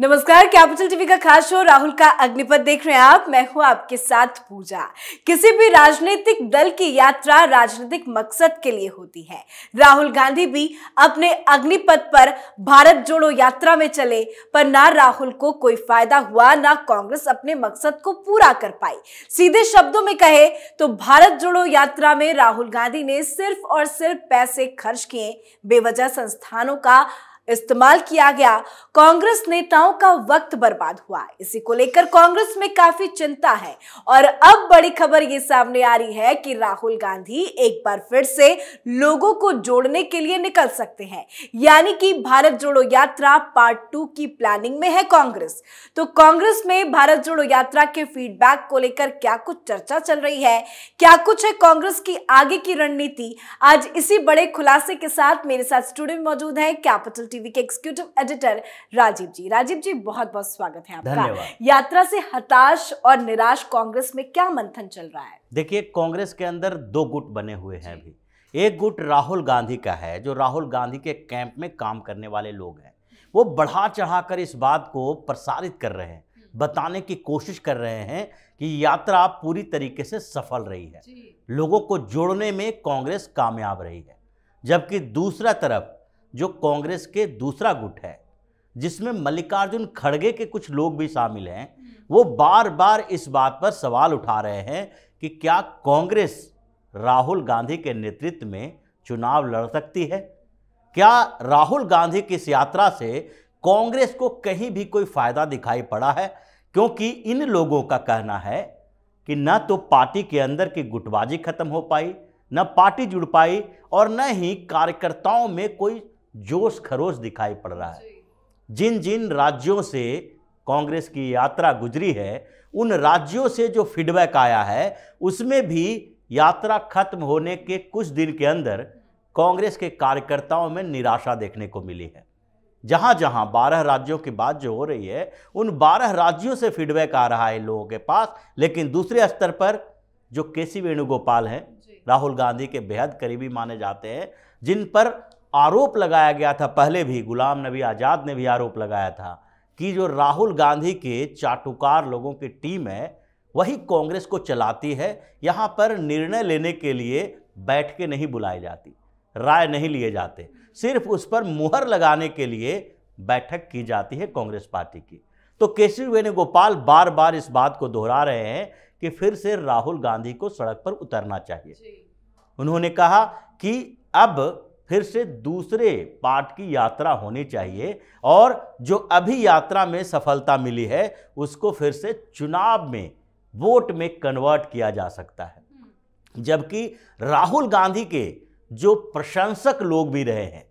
नमस्कार, capital TV का खास शो राहुल का अग्निपथ देख रहे हैं आप। मैं हूं आपके साथ पूजा। किसी भी राजनीतिक दल की यात्रा राजनीतिक मकसद के लिए होती है। राहुल गांधी भी अपने अग्निपथ पर भारत जोड़ो यात्रा में चले, पर ना राहुल को कोई फायदा हुआ, ना कांग्रेस अपने मकसद को पूरा कर पाई। सीधे शब्दों में कहे तो भारत जोड़ो यात्रा में राहुल गांधी ने सिर्फ और सिर्फ पैसे खर्च किए, बेवजह संस्थानों का इस्तेमाल किया गया, कांग्रेस नेताओं का वक्त बर्बाद हुआ। इसी को लेकर कांग्रेस में काफी चिंता है और अब बड़ी खबर ये सामने आ रही है कि राहुल गांधी एक बार फिर से लोगों को जोड़ने के लिए निकल सकते हैं, यानी कि भारत जोड़ो यात्रा पार्ट 2 की प्लानिंग में है कांग्रेस। तो कांग्रेस में भारत जोड़ो यात्रा के फीडबैक को लेकर क्या कुछ चर्चा चल रही है, क्या कुछ है कांग्रेस की आगे की रणनीति, आज इसी बड़े खुलासे के साथ मेरे साथ स्टूडियो में मौजूद है कैपिटल टीवी के एग्जीक्यूटिव एडिटर राजीव जी। राजीव जी, बहुत बहुत स्वागत है आपका। यात्रा से हताश और निराश कांग्रेस में क्या मंथन चल रहा है? देखिए, कांग्रेस के अंदर दो गुट बने हुए हैं अभी। एक गुट राहुल गांधी का है, जो राहुल गांधी के कैंप में काम करने वाले लोग हैं। वो बढ़ा चढ़ाकर इस बात को प्रसारित कर रहे हैं, बताने की कोशिश कर रहे हैं कि यात्रा पूरी तरीके से सफल रही है, लोगों को जोड़ने में कांग्रेस कामयाब रही है। जबकि दूसरा तरफ जो कांग्रेस के दूसरा गुट है, जिसमें मल्लिकार्जुन खड़गे के कुछ लोग भी शामिल हैं, वो बार बार इस बात पर सवाल उठा रहे हैं कि क्या कांग्रेस राहुल गांधी के नेतृत्व में चुनाव लड़ सकती है? क्या राहुल गांधी की इस यात्रा से कांग्रेस को कहीं भी कोई फायदा दिखाई पड़ा है? क्योंकि इन लोगों का कहना है कि न तो पार्टी के अंदर की गुटबाजी खत्म हो पाई, न पार्टी जुड़ पाई, और न ही कार्यकर्ताओं में कोई जोश खरोश दिखाई पड़ रहा है। जिन जिन राज्यों से कांग्रेस की यात्रा गुजरी है, उन राज्यों से जो फीडबैक आया है, उसमें भी यात्रा खत्म होने के कुछ दिन के अंदर कांग्रेस के कार्यकर्ताओं में निराशा देखने को मिली है। जहां जहां 12 राज्यों की बात जो हो रही है, उन 12 राज्यों से फीडबैक आ रहा है लोगों के पास। लेकिन दूसरे स्तर पर जो केसी वेणुगोपाल हैं, राहुल गांधी के बेहद करीबी माने जाते हैं, जिन पर आरोप लगाया गया था, पहले भी गुलाम नबी आज़ाद ने भी आरोप लगाया था कि जो राहुल गांधी के चाटुकार लोगों की टीम है, वही कांग्रेस को चलाती है। यहाँ पर निर्णय लेने के लिए बैठकें नहीं बुलाई जाती, राय नहीं लिए जाते, सिर्फ उस पर मुहर लगाने के लिए बैठक की जाती है कांग्रेस पार्टी की। तो केसी वेणुगोपाल बार बार इस बात को दोहरा रहे हैं कि फिर से राहुल गांधी को सड़क पर उतरना चाहिए। उन्होंने कहा कि अब फिर से दूसरे पार्ट की यात्रा होनी चाहिए, और जो अभी यात्रा में सफलता मिली है उसको फिर से चुनाव में, वोट में कन्वर्ट किया जा सकता है। जबकि राहुल गांधी के जो प्रशंसक लोग भी रहे हैं,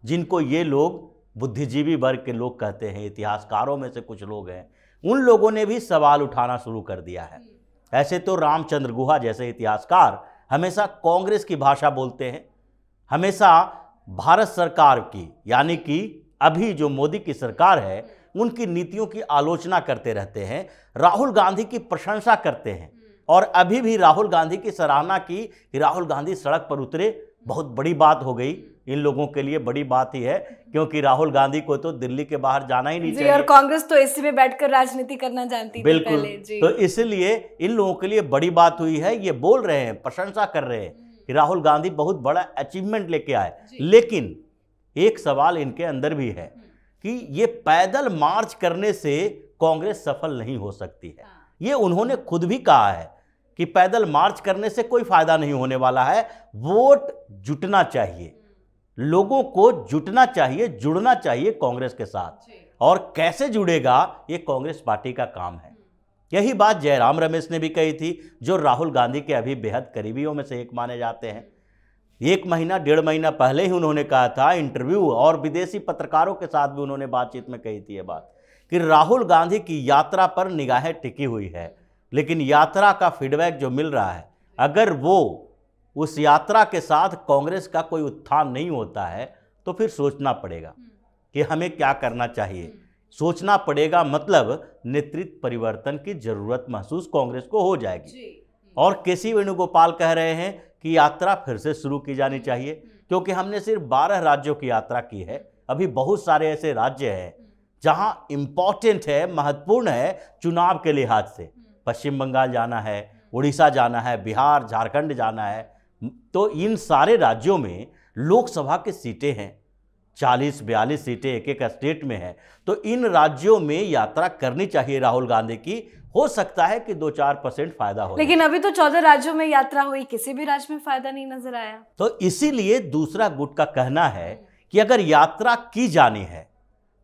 जिनको ये लोग बुद्धिजीवी वर्ग के लोग कहते हैं, इतिहासकारों में से कुछ लोग हैं, उन लोगों ने भी सवाल उठाना शुरू कर दिया है। ऐसे तो रामचंद्र गुहा जैसे इतिहासकार हमेशा कांग्रेस की भाषा बोलते हैं, हमेशा भारत सरकार की, यानी कि अभी जो मोदी की सरकार है, उनकी नीतियों की आलोचना करते रहते हैं, राहुल गांधी की प्रशंसा करते हैं, और अभी भी राहुल गांधी की सराहना की कि राहुल गांधी सड़क पर उतरे। बहुत बड़ी बात हो गई, इन लोगों के लिए बड़ी बात ही है, क्योंकि राहुल गांधी को तो दिल्ली के बाहर जाना ही नहीं चाहिए, और कांग्रेस तो इसी में बैठकर राजनीति करना जानती थी बिल्कुल पहले जी। तो इसलिए इन लोगों के लिए बड़ी बात हुई है। ये बोल रहे हैं, प्रशंसा कर रहे हैं कि राहुल गांधी बहुत बड़ा अचीवमेंट लेके आए। लेकिन एक सवाल इनके अंदर भी है कि ये पैदल मार्च करने से कांग्रेस सफल नहीं हो सकती है। ये उन्होंने खुद भी कहा है कि पैदल मार्च करने से कोई फायदा नहीं होने वाला है। वोट जुटना चाहिए, लोगों को जुटना चाहिए, जुड़ना चाहिए कांग्रेस के साथ, और कैसे जुड़ेगा ये कांग्रेस पार्टी का काम है। यही बात जयराम रमेश ने भी कही थी, जो राहुल गांधी के अभी बेहद करीबियों में से एक माने जाते हैं। 1 महीना 1.5 महीना पहले ही उन्होंने कहा था इंटरव्यू, और विदेशी पत्रकारों के साथ भी उन्होंने बातचीत में कही थी ये बात, कि राहुल गांधी की यात्रा पर निगाहें टिकी हुई है, लेकिन यात्रा का फीडबैक जो मिल रहा है, अगर वो उस यात्रा के साथ कांग्रेस का कोई उत्थान नहीं होता है, तो फिर सोचना पड़ेगा कि हमें क्या करना चाहिए। सोचना पड़ेगा, मतलब नेतृत्व परिवर्तन की जरूरत महसूस कांग्रेस को हो जाएगी। और केसी वेणुगोपाल कह रहे हैं कि यात्रा फिर से शुरू की जानी चाहिए, क्योंकि हमने सिर्फ 12 राज्यों की यात्रा की है, अभी बहुत सारे ऐसे राज्य हैं जहां इंपॉर्टेंट है, महत्वपूर्ण है चुनाव के लिहाज से। पश्चिम बंगाल जाना है, उड़ीसा जाना है, बिहार, झारखंड जाना है, तो इन सारे राज्यों में लोकसभा की सीटें हैं, 40-42 सीटें एक एक स्टेट में है। तो इन राज्यों में यात्रा करनी चाहिए राहुल गांधी की। हो सकता है कि 2-4% फायदा हो, लेकिन अभी तो 14 राज्यों में यात्रा हुई, किसी भी राज्य में फायदा नहीं नजर आया। तो इसीलिए दूसरा गुट का कहना है कि अगर यात्रा की जानी है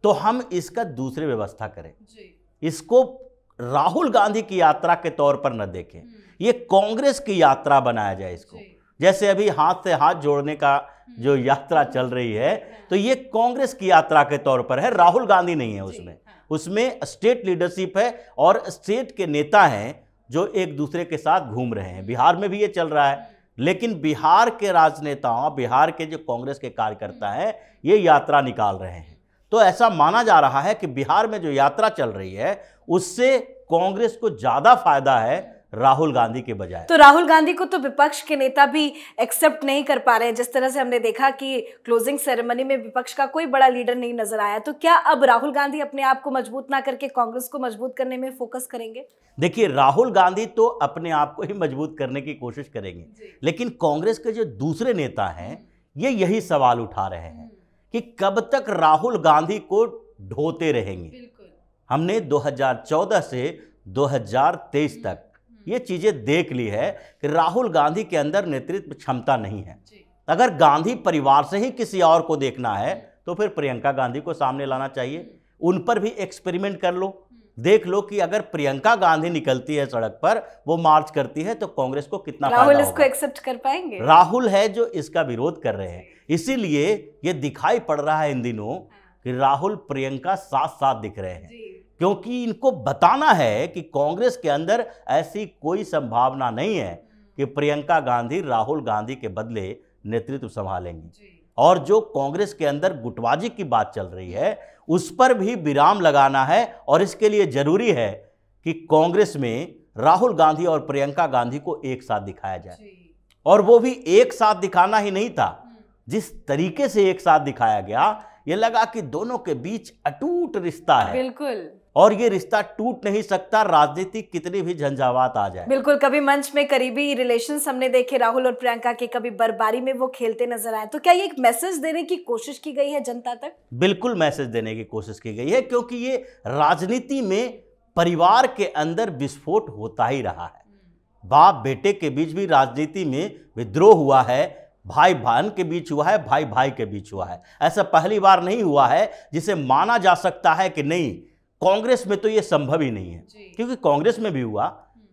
तो हम इसका दूसरी व्यवस्था करें, इसको राहुल गांधी की यात्रा के तौर पर न देखें, ये कांग्रेस की यात्रा बनाया जाए इसको। जैसे अभी हाथ से हाथ जोड़ने का जो यात्रा चल रही है, तो ये कांग्रेस की यात्रा के तौर पर है, राहुल गांधी नहीं है उसमें। उसमें स्टेट लीडरशिप है और स्टेट के नेता हैं जो एक दूसरे के साथ घूम रहे हैं। बिहार में भी ये चल रहा है, लेकिन बिहार के राजनेताओं, बिहार के जो कांग्रेस के कार्यकर्ता हैं, ये यात्रा निकाल रहे हैं। तो ऐसा माना जा रहा है कि बिहार में जो यात्रा चल रही है उससे कांग्रेस को ज्यादा फायदा है राहुल गांधी के बजाय। तो राहुल गांधी को तो विपक्ष के नेता भी एक्सेप्ट नहीं कर पा रहे हैं। जिस तरह से हमने देखा कि क्लोजिंग सेरेमनी में विपक्ष का कोई बड़ा लीडर नहीं नजर आया, तो क्या अब राहुल गांधी अपने आप को मजबूत ना करके कांग्रेस को मजबूत करने में फोकस करेंगे? देखिए, राहुल गांधी तो अपने आप को ही मजबूत करने की कोशिश करेंगे, लेकिन कांग्रेस के जो दूसरे नेता हैं ये यही सवाल उठा रहे हैं कि कब तक राहुल गांधी को ढोते रहेंगे। हमने 2014 से 2023 तक ये चीजें देख ली है कि राहुल गांधी के अंदर नेतृत्व क्षमता नहीं है। अगर गांधी परिवार से ही किसी और को देखना है तो फिर प्रियंका गांधी को सामने लाना चाहिए। उन पर भी एक्सपेरिमेंट कर लो, देख लो कि अगर प्रियंका गांधी निकलती है सड़क पर, वो मार्च करती है, तो कांग्रेस को कितना फायदा होगा। राहुल इसको एक्सेप्ट कर पाएंगे? राहुल है जो इसका विरोध कर रहे हैं। इसीलिए ये दिखाई पड़ रहा है इन दिनों कि राहुल प्रियंका साथ साथ दिख रहे हैं, क्योंकि इनको बताना है कि कांग्रेस के अंदर ऐसी कोई संभावना नहीं है कि प्रियंका गांधी राहुल गांधी के बदले नेतृत्व संभालेंगी। और जो कांग्रेस के अंदर गुटबाजी की बात चल रही है उस पर भी विराम लगाना है, और इसके लिए जरूरी है कि कांग्रेस में राहुल गांधी और प्रियंका गांधी को एक साथ दिखाया जाए। और वो भी एक साथ दिखाना ही नहीं था, जिस तरीके से एक साथ दिखाया गया, ये लगा कि दोनों के बीच अटूट रिश्ता है। बिल्कुल। और ये रिश्ता टूट नहीं सकता, राजनीति कितनी भी झंझावात आ जाए। बिल्कुल। कभी मंच में करीबी रिलेशंस हमने देखे राहुल और प्रियंका के, कभी बर्बारी में वो खेलते नजर आए। तो क्या ये एक मैसेज देने की कोशिश की गई है जनता तक? बिल्कुल मैसेज देने की कोशिश की गई है, क्योंकि ये राजनीति में परिवार के अंदर विस्फोट होता ही रहा है। बाप बेटे के बीच भी राजनीति में विद्रोह हुआ है, भाई बहन के बीच हुआ है, भाई भाई के बीच हुआ है। ऐसा पहली बार नहीं हुआ है जिसे माना जा सकता है कि नहीं, कांग्रेस में तो ये संभव ही नहीं है। क्योंकि कांग्रेस में भी हुआ,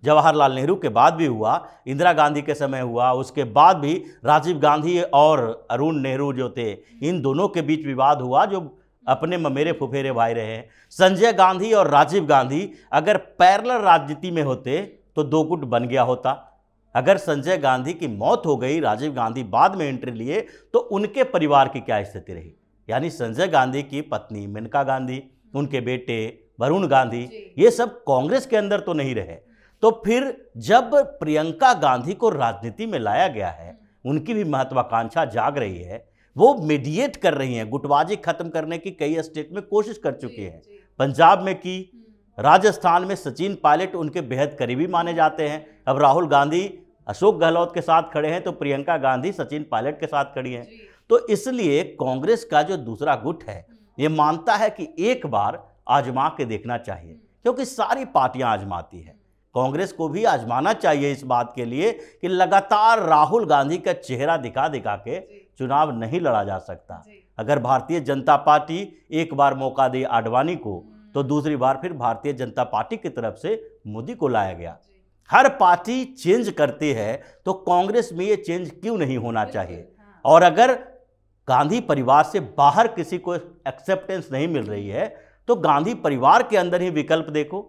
जवाहरलाल नेहरू के बाद भी हुआ, इंदिरा गांधी के समय हुआ, उसके बाद भी राजीव गांधी और अरुण नेहरू जो थे, इन दोनों के बीच विवाद हुआ, जो अपने ममेरे फुफेरे भाई रहे हैं। संजय गांधी और राजीव गांधी अगर पैरेलल राजनीति में होते तो दो गुट बन गया होता। अगर संजय गांधी की मौत हो गई, राजीव गांधी बाद में एंट्री लिए, तो उनके परिवार की क्या स्थिति रही। यानी संजय गांधी की पत्नी मेनका गांधी, उनके बेटे वरुण गांधी, ये सब कांग्रेस के अंदर तो नहीं रहे। तो फिर जब प्रियंका गांधी को राजनीति में लाया गया है, उनकी भी महत्वाकांक्षा जाग रही है, वो मीडिएट कर रही हैं, गुटबाजी खत्म करने की कई स्टेट में कोशिश कर चुकी हैं। पंजाब में की, राजस्थान में सचिन पायलट उनके बेहद करीबी माने जाते हैं। अब राहुल गांधी अशोक गहलोत के साथ खड़े हैं, तो प्रियंका गांधी सचिन पायलट के साथ खड़ी हैं। तो इसलिए कांग्रेस का जो दूसरा गुट है ये मानता है कि एक बार आजमा के देखना चाहिए, क्योंकि सारी पार्टियां आजमाती है। कांग्रेस को भी आजमाना चाहिए इस बात के लिए कि लगातार राहुल गांधी का चेहरा दिखा दिखा के चुनाव नहीं लड़ा जा सकता। अगर भारतीय जनता पार्टी एक बार मौका दी आडवाणी को, तो दूसरी बार फिर भारतीय जनता पार्टी की तरफ से मोदी को लाया गया। हर पार्टी चेंज करती है, तो कांग्रेस में ये चेंज क्यों नहीं होना चाहिए। और अगर गांधी परिवार से बाहर किसी को एक्सेप्टेंस नहीं मिल रही है, तो गांधी परिवार के अंदर ही विकल्प देखो,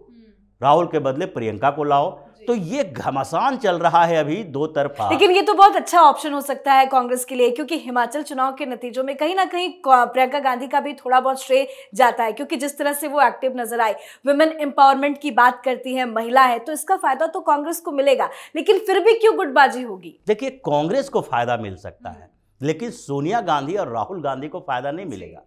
राहुल के बदले प्रियंका को लाओ। तो ये घमासान चल रहा है अभी दो तरफा। लेकिन ये तो बहुत अच्छा ऑप्शन हो सकता है कांग्रेस के लिए, क्योंकि हिमाचल चुनाव के नतीजों में कहीं ना कहीं प्रियंका गांधी का भी थोड़ा बहुत श्रेय जाता है, क्योंकि जिस तरह से वो एक्टिव नजर आए, वुमेन एम्पावरमेंट की बात करती है, महिला है, तो इसका फायदा तो कांग्रेस को मिलेगा। लेकिन फिर भी क्यों गुटबाजी होगी? देखिए, कांग्रेस को फायदा मिल सकता है, लेकिन सोनिया गांधी और राहुल गांधी को फायदा नहीं मिलेगा,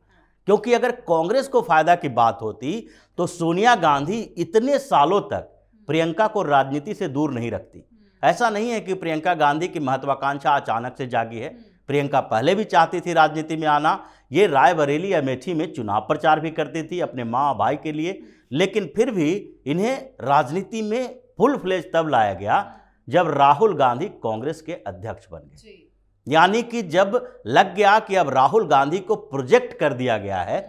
क्योंकि अगर कांग्रेस को फायदा की बात होती तो सोनिया गांधी इतने सालों तक प्रियंका को राजनीति से दूर नहीं रखती। ऐसा नहीं है कि प्रियंका गांधी की महत्वाकांक्षा अचानक से जागी है। प्रियंका पहले भी चाहती थी राजनीति में आना, ये रायबरेली अमेठी में चुनाव प्रचार भी करती थी अपने माँ भाई के लिए, लेकिन फिर भी इन्हें राजनीति में फुल फ्लेज तब लाया गया जब राहुल गांधी कांग्रेस के अध्यक्ष बन गए। यानी कि जब लग गया कि अब राहुल गांधी को प्रोजेक्ट कर दिया गया है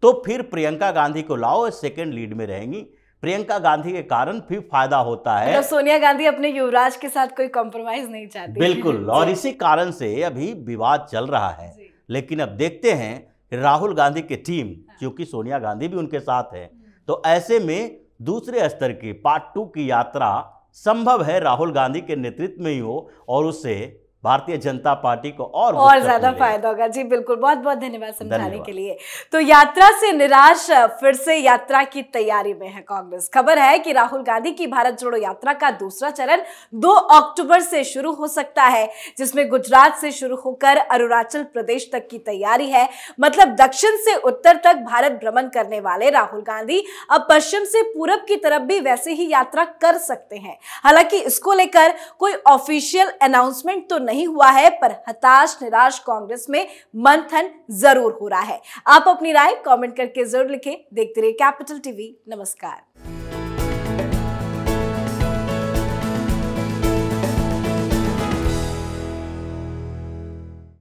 तो फिर प्रियंका गांधी को लाओ, सेकंड लीड में रहेंगी। प्रियंका गांधी के कारण फिर फायदा होता है। तो सोनिया गांधी अपने युवराज के साथ कोई कॉम्प्रोमाइज नहीं चाहती। बिल्कुल, और इसी कारण से अभी विवाद चल रहा है। लेकिन अब देखते हैं राहुल गांधी की टीम, क्योंकि सोनिया गांधी भी उनके साथ है, तो ऐसे में दूसरे स्तर की पार्ट 2 की यात्रा संभव है राहुल गांधी के नेतृत्व में ही हो और उससे भारतीय जनता पार्टी को और ज्यादा फायदा होगा। जी बिल्कुल, बहुत बहुत धन्यवाद समझाने के लिए। तो यात्रा से निराश, फिर से यात्रा की तैयारी में है कांग्रेस। खबर है कि राहुल गांधी की भारत जोड़ो यात्रा का दूसरा चरण 2 अक्टूबर से शुरू हो सकता है, जिसमें गुजरात से शुरू होकर अरुणाचल प्रदेश तक की तैयारी है। मतलब दक्षिण से उत्तर तक भारत भ्रमण करने वाले राहुल गांधी अब पश्चिम से पूरब की तरफ भी वैसे ही यात्रा कर सकते हैं। हालांकि इसको लेकर कोई ऑफिशियल अनाउंसमेंट तो नहीं हुआ है, पर हताश निराश कांग्रेस में मंथन जरूर हो रहा है। आप अपनी राय कमेंट करके जरूर लिखें। देखते रहिए कैपिटल टीवी। नमस्कार।